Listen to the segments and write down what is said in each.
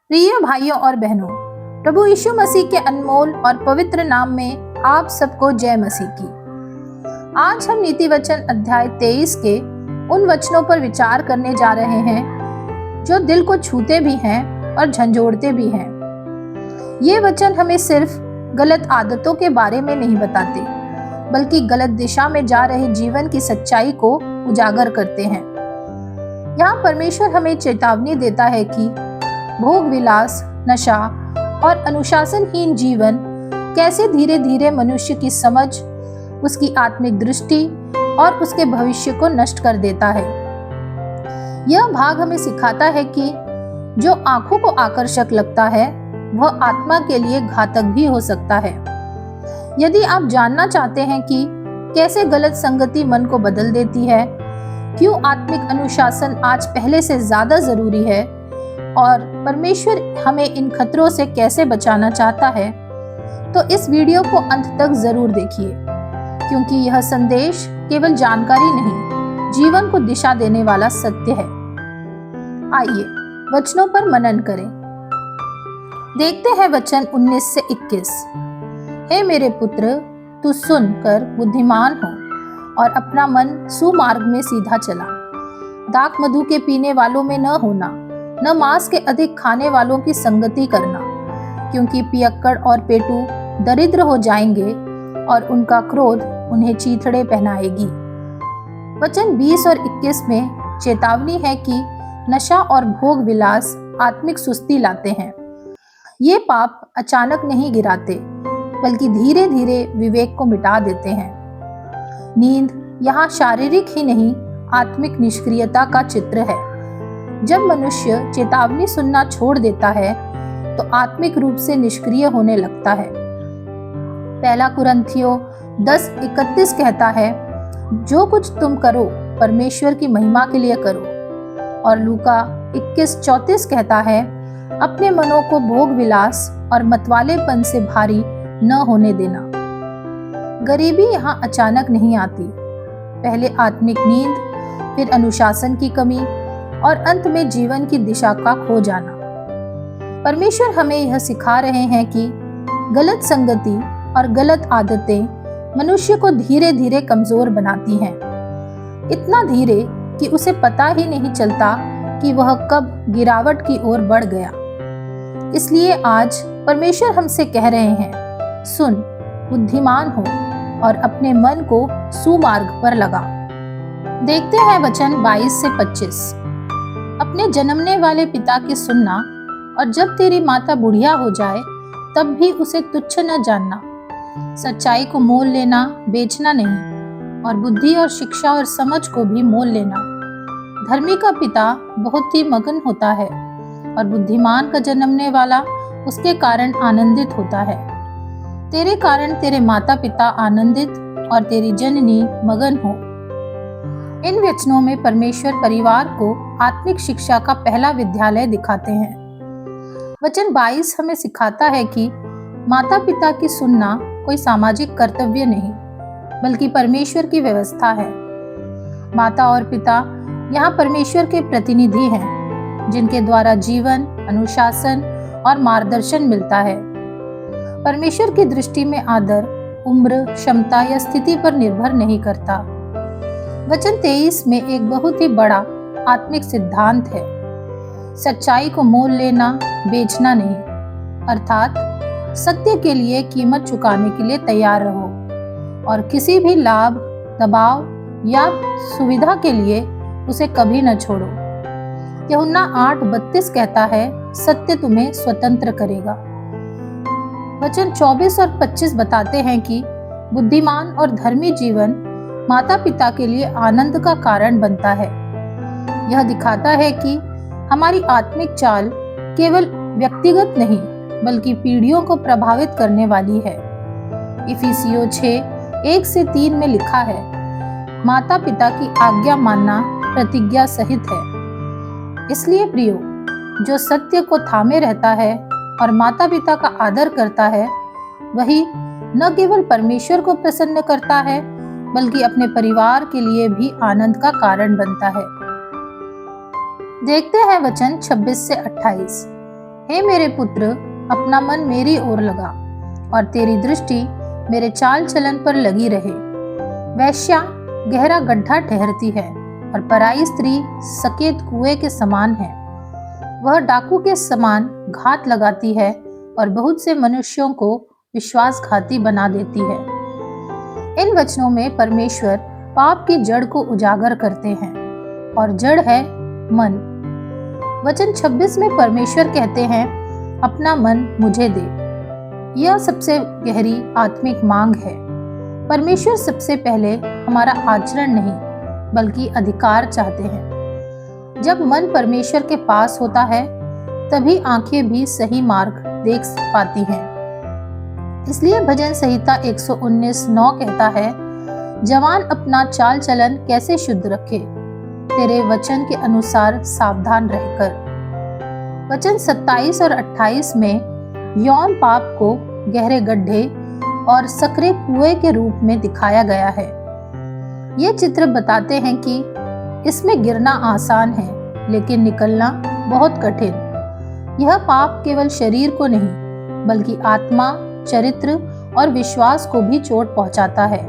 प्रिय भाइयों और बहनों, प्रभु यीशु मसीह के अनमोल और पवित्र नाम में आप सबको जय मसीह की। आज हम नीति वचन अध्याय 23 के उन वचनों पर विचार करने जा रहे हैं जो दिल को छूते भी हैं और झंझोड़ते भी हैं। ये वचन हमें सिर्फ गलत आदतों के बारे में नहीं बताते, बल्कि गलत दिशा में जा रहे जीवन की सच्चाई को उजागर करते हैं। यहाँ परमेश्वर हमें चेतावनी देता है कि भोग विलास, नशा और अनुशासनहीन जीवन कैसे धीरे धीरे मनुष्य की समझ, उसकी आत्मिक दृष्टि और उसके भविष्य को नष्ट कर देता है। यह भाग हमें सिखाता है कि जो आंखों को आकर्षक लगता है वह आत्मा के लिए घातक भी हो सकता है। यदि आप जानना चाहते हैं कि कैसे गलत संगति मन को बदल देती है, क्यों आत्मिक अनुशासन आज पहले से ज्यादा जरूरी है और परमेश्वर हमें इन खतरों से कैसे बचाना चाहता है, तो इस वीडियो को अंत तक जरूर देखिए, क्योंकि यह संदेश केवल जानकारी नहीं, जीवन को दिशा देने वाला सत्य है। आइए वचनों पर मनन करें। देखते हैं वचन 19 से 21। हे मेरे पुत्र, तू सुनकर बुद्धिमान हो और अपना मन सुमार्ग में सीधा चला। दाख मधु के पीने वालों में न होना, न मांस के अधिक खाने वालों की संगति करना, क्योंकि पियक्कड़ और पेटू दरिद्र हो जाएंगे और उनका क्रोध उन्हें चीथड़े पहनाएगी। वचन 20 और 21 में चेतावनी है कि नशा और भोग विलास आत्मिक सुस्ती लाते हैं। ये पाप अचानक नहीं गिराते, बल्कि धीरे धीरे विवेक को मिटा देते हैं। नींद यहाँ शारीरिक ही नहीं, आत्मिक निष्क्रियता का चित्र है। जब मनुष्य चेतावनी सुनना छोड़ देता है तो आत्मिक रूप से निष्क्रिय होने लगता है। पहला कुरिन्थियों 10:31 कहता है, जो कुछ तुम करो परमेश्वर की महिमा के लिए करो। और लूका 21:34 कहता है, अपने मनों को भोग विलास और मतवालेपन से भारी न होने देना। गरीबी यहाँ अचानक नहीं आती, पहले आत्मिक नींद, फिर अनुशासन की कमी और अंत में जीवन की दिशा का खो जाना। परमेश्वर हमें यह सिखा रहे हैं कि गलत संगति और गलत आदतें मनुष्य को धीरे धीरे कमजोर बनाती हैं, इतना धीरे कि उसे पता ही नहीं चलता कि वह कब गिरावट की ओर बढ़ गया। इसलिए आज परमेश्वर हमसे कह रहे हैं, सुन, बुद्धिमान हो और अपने मन को सुमार्ग पर लगा। देखते हैं वचन 22 से 25। अपने जन्मने वाले पिता की सुनना, और जब तेरी माता बुढ़िया हो जाए तब भी उसे तुच्छ न जानना। सच्चाई को मोल लेना, बेचना नहीं, और बुद्धि और शिक्षा और समझ को भी मोल लेना। धर्मी का पिता बहुत ही मगन होता है और बुद्धिमान का जन्मने वाला उसके कारण आनंदित होता है। तेरे कारण तेरे माता पिता आनंदित और तेरी जननी मगन हो। इन वचनों में परमेश्वर परिवार को आत्मिक शिक्षा का पहला विद्यालय दिखाते हैं। वचन 22 हमें सिखाता है कि माता पिता की सुनना कोई सामाजिक कर्तव्य नहीं, बल्कि परमेश्वर की व्यवस्था है। माता और पिता यहाँ परमेश्वर के प्रतिनिधि हैं, जिनके द्वारा जीवन, अनुशासन और मार्गदर्शन मिलता है। परमेश्वर की दृष्टि में आदर उम्र, क्षमता या स्थिति पर निर्भर नहीं करता। वचन 23 में एक बहुत ही बड़ा आत्मिक सिद्धांत है, सच्चाई को मोल लेना, बेचना नहीं। अर्थात सत्य के लिए कीमत चुकाने के लिए तैयार रहो और किसी भी लाभ, दबाव या सुविधा के लिए उसे कभी न छोड़ो। यूहन्ना 8:32 कहता है, सत्य तुम्हें स्वतंत्र करेगा। वचन 24 और 25 बताते हैं कि बुद्धिमान और धर्मी जीवन माता पिता के लिए आनंद का कारण बनता है। यह दिखाता है कि हमारी आत्मिक चाल केवल व्यक्तिगत नहीं, बल्कि पीढ़ियों को प्रभावित करने वाली है। इफिसियों 6:1 से 3 में लिखा है, माता पिता की आज्ञा मानना प्रतिज्ञा सहित है। इसलिए प्रियो, जो सत्य को थामे रहता है और माता पिता का आदर करता है, वही न केवल परमेश्वर को प्रसन्न करता है, बल्कि अपने परिवार के लिए भी आनंद का कारण बनता है। देखते हैं वचन 26 से 28। हे मेरे पुत्र, अपना मन मेरी ओर लगा और तेरी दृष्टि मेरे चाल चलन पर लगी रहे। वैश्या गहरा गड्ढा ठहरती है और पराई स्त्री सकेत कुएं के समान है। वह डाकू के समान घात लगाती है और बहुत से मनुष्यों को विश्वासघाती बना देती है। इन वचनों में परमेश्वर पाप की जड़ को उजागर करते हैं और जड़ है मन। वचन 26 में परमेश्वर कहते हैं, अपना मन मुझे दे। यह सबसे गहरी आत्मिक मांग है। परमेश्वर सबसे पहले हमारा आचरण नहीं बल्कि अधिकार चाहते हैं। जब मन परमेश्वर के पास होता है तभी आंखें भी सही मार्ग देख पाती हैं। इसलिए भजन संहिता 119:9 कहता है, जवान अपना चाल चलन कैसे शुद्ध रखे, तेरे वचन के अनुसार सावधान रहकर। वचन 27 और 28 में यौन पाप को गहरे गड्ढे और सकरे कुएं के रूप में दिखाया गया है। ये चित्र बताते हैं कि इसमें गिरना आसान है लेकिन निकलना बहुत कठिन। यह पाप केवल शरीर को नहीं बल्कि आत्मा, चरित्र और विश्वास को भी चोट पहुंचाता है।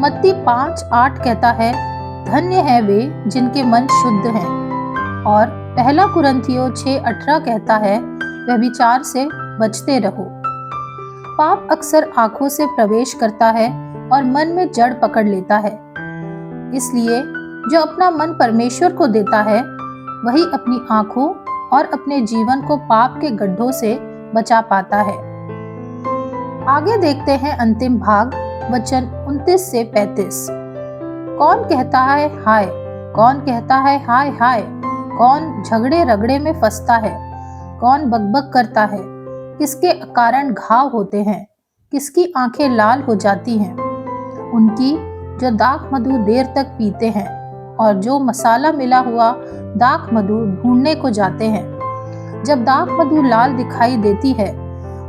मत्ती 5:8 कहता है, धन्य है वे जिनके मन शुद्ध हैं। और पहला कुरिन्थियों 6:18 कहता है, व्यभिचार से बचते रहो। पाप अक्सर आंखों से प्रवेश करता है और मन में जड़ पकड़ लेता है। इसलिए जो अपना मन परमेश्वर को देता है वही अपनी आंखों और अपने जीवन को पाप के गड्ढों से बचा पाता है। आगे देखते हैं अंतिम भाग, वचन 29 से 35। कौन कहता है हाय, कौन कहता है हाय हाय, कौन झगड़े रगड़े में फंसता है, कौन बकबक करता है, किसके कारण घाव होते हैं, किसकी आंखें लाल हो जाती हैं, उनकी जो दाख मधु देर तक पीते हैं और जो मसाला मिला हुआ दाख मधु ढूंढने को जाते हैं। जब दाख मधु लाल दिखाई देती है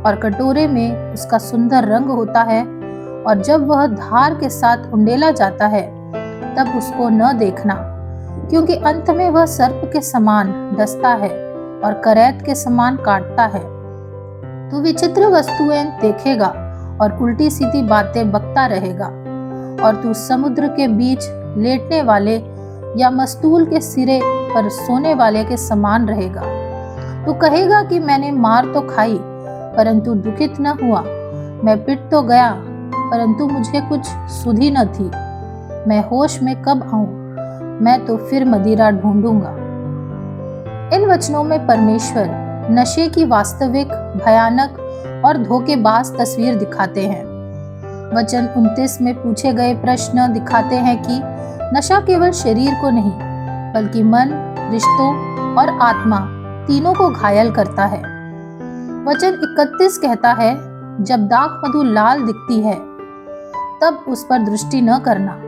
और कटोरे में उसका सुंदर रंग होता है और जब वह धार के साथ उंडेला जाता है तब उसको न देखना, क्योंकि अंत में वह सर्प के समान डसता है और करैत के समान काटता है। तू विचित्र वस्तुएं देखेगा और उल्टी सीधी बातें बकता रहेगा और तू समुद्र के बीच लेटने वाले या मस्तूल के सिरे पर सोने वाले के समान रहेगा। तू कहेगा कि मैंने मार तो खाई परंतु दुखित न हुआ, मैं पिट तो गया परंतु मुझे कुछ सुधि न थी। मैं होश में कब आऊं, मैं तो फिर मदिरा ढूंढूंगा। इन वचनों में परमेश्वर नशे की वास्तविक, भयानक और धोखेबाज तस्वीर दिखाते हैं। वचन 29 में पूछे गए प्रश्न दिखाते हैं कि नशा केवल शरीर को नहीं बल्कि मन, रिश्तों और आत्मा तीनों को घायल करता है। वचन 31 कहता है, जब दाख मधु लाल दिखती है तब उस पर दृष्टि न करना।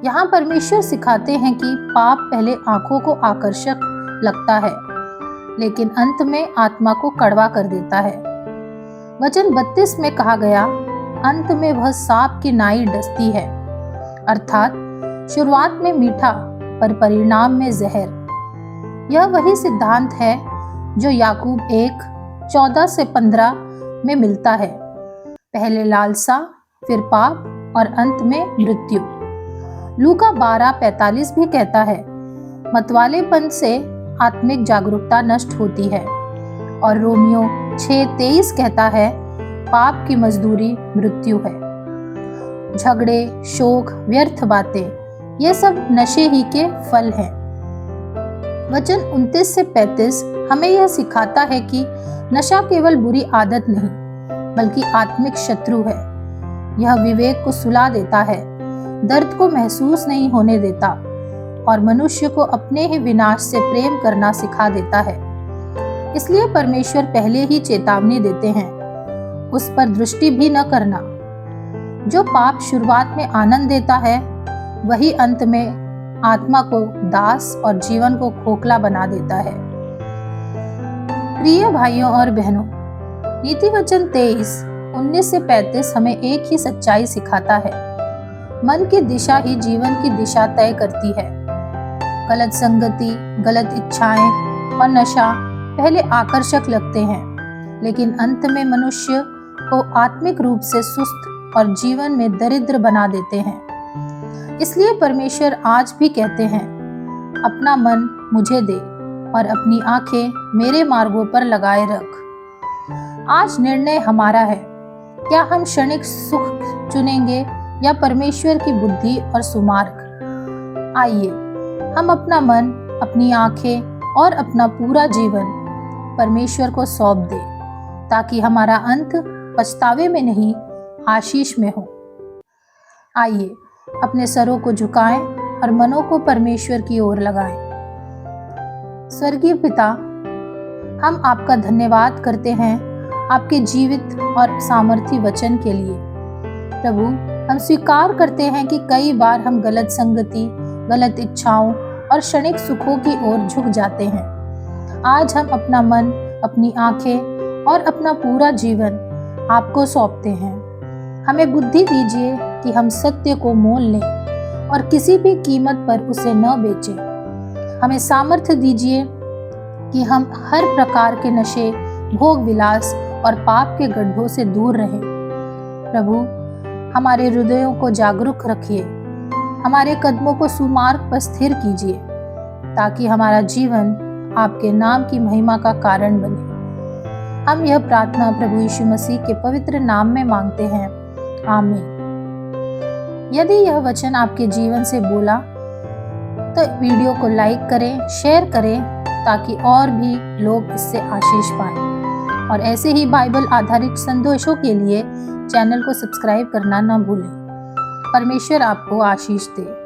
यहाँ परमेश्वर सिखाते हैं कि पाप पहले आंखों को आकर्षक लगता है लेकिन अंत में आत्मा को कड़वा कर देता है। वचन 32 में कहा गया, अंत में वह सांप की नाई डसती है, अर्थात शुरुआत में मीठा पर परिणाम में जहर। यह वही सिद्धांत है जो याकूब 1:14 से 15 में मिलता है। पहले लालसा, फिर पाप और अंत में मृत्यु। लूका 12:45 भी कहता है, मतवालेपन से आत्मिक जागरूकता नष्ट होती है। और रोमियो 6:23 कहता है, पाप की मजदूरी मृत्यु है। झगड़े, शोक, व्यर्थ बातें, ये सब नशे ही के फल हैं। वचन 29 से 35 हमें यह सिखाता है कि नशा केवल बुरी आदत नहीं बल्कि आत्मिक शत्रु है। यह विवेक को सुला देता है, दर्द को महसूस नहीं होने देता और मनुष्य को अपने ही विनाश से प्रेम करना सिखा देता है। इसलिए परमेश्वर पहले ही चेतावनी देते हैं, उस पर दृष्टि भी न करना। जो पाप शुरुआत में आनंद देता है वही अंत में आत्मा को दास और जीवन को खोखला बना देता है। प्रिय भाइयों और बहनों, नीति वचन 23:19 से 35 हमें एक ही सच्चाई सिखाता है, मन की दिशा ही जीवन की दिशा तय करती है। गलत संगति, गलत इच्छाएं और नशा पहले आकर्षक लगते हैं, लेकिन अंत में मनुष्य को आत्मिक रूप से सुस्त और जीवन में दरिद्र बना देते हैं। इसलिए परमेश्वर आज भी कहते हैं, अपना मन मुझे दे और अपनी आंखें मेरे मार्गों पर लगाए रख। आज निर्णय हमारा है, क्या हम क्षणिक सुख चुनेंगे या परमेश्वर की बुद्धि और सुमार्ग। आइए हम अपना मन, अपनी आंखें और अपना पूरा जीवन परमेश्वर को सौंप दें, ताकि हमारा अंत पछतावे में नहीं, आशीष में हो। आइए अपने सरों को झुकाएं और मनों को परमेश्वर की ओर लगाएं। स्वर्गीय पिता, हम आपका धन्यवाद करते हैं आपके जीवित और सामर्थी वचन के लिए। प्रभु, हम स्वीकार करते हैं कि कई बार हम गलत संगति, गलत इच्छाओं और क्षणिक सुखों की ओर झुक जाते हैं। आज हम अपना मन, अपनी आंखें और अपना पूरा जीवन आपको सौंपते हैं। हमें बुद्धि दीजिए कि हम सत्य को मोल लें और किसी भी कीमत पर उसे न बेचें। हमें सामर्थ्य दीजिए कि हम हर प्रकार के नशे, भोग विलास और पाप के गड्ढों से दूर रहें। प्रभु, हमारे हृदयों को जागरूक रखिए, हमारे कदमों को सुमार्ग पर स्थिर कीजिए, ताकि हमारा जीवन आपके नाम की महिमा का कारण बने। हम यह प्रार्थना प्रभु यीशु मसीह के पवित्र नाम में मांगते हैं, आमीन। यदि यह वचन आपके जीवन से बोला तो वीडियो को लाइक करें, शेयर करें, ताकि और भी लोग इससे आशीष पाएं। और ऐसे ही बाइबल आधारित संदेशों के लिए चैनल को सब्सक्राइब करना न भूलें। परमेश्वर आपको आशीष दे।